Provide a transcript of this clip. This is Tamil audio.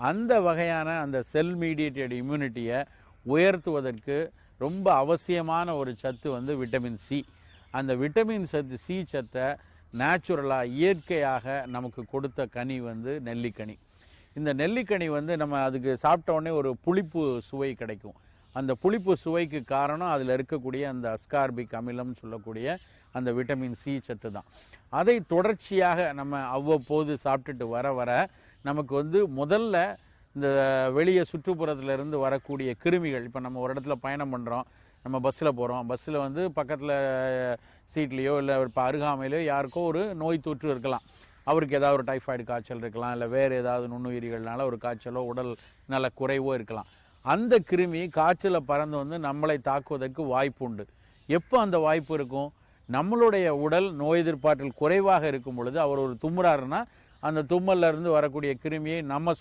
அந்த வகையான அந்த செல் மீடியேட்டட் இம்யூனிட்டியை உயர்த்துவதற்கு ரொம்ப அவசியமான ஒரு சத்து வந்து விட்டமின் சி. அந்த விட்டமின் சி சத்தை நேச்சுரலாக இயற்கையாக நமக்கு கொடுத்த கனி வந்து நெல்லிக்கனி. இந்த நெல்லிக்கனி வந்து நம்ம அதுக்கு சாப்பிட்ட உடனே ஒரு புளிப்பு சுவை கிடைக்கும். அந்த புளிப்பு சுவைக்கு காரணம் அதில் இருக்கக்கூடிய அந்த அஸ்கார்பிக் அமிலம் சொல்லக்கூடிய அந்த விட்டமின் சி சத்து தான். அதை தொடர்ச்சியாக நம்ம அவ்வப்போது சாப்பிட்டுட்டு வர வர நமக்கு வந்து முதல்ல இந்த வெளியே சுற்றுப்புறத்துலேருந்து வரக்கூடிய கிருமிகள், இப்போ நம்ம ஒரு இடத்துல பயணம் பண்ணுறோம், நம்ம பஸ்ஸில் போகிறோம், பஸ்ஸில் வந்து பக்கத்தில் சீட்லேயோ இல்லை இப்போ அருகாமையிலையோ யாருக்கோ ஒரு நோய் தொற்று இருக்கலாம். அவருக்கு ஏதாவது ஒரு டைஃபாய்டு காய்ச்சல் இருக்கலாம், இல்லை வேறு ஏதாவது நுண்ணுயிரிகள்னால ஒரு காய்ச்சலோ உடல் நல குறைவோ இருக்கலாம். அந்த கிருமி காய்ச்சலை பறந்து வந்து நம்மளை தாக்குவதற்கு வாய்ப்பு உண்டு. எப்போ அந்த வாய்ப்பு இருக்கும்? நம்மளுடைய உடல் நோய் எதிர்ப்பாற்றல் குறைவாக இருக்கும் பொழுது அவர் ஒரு தும்முறாருன்னா அந்த தும்மல்ல இருந்து வரக்கூடிய கிருமியை நம்ம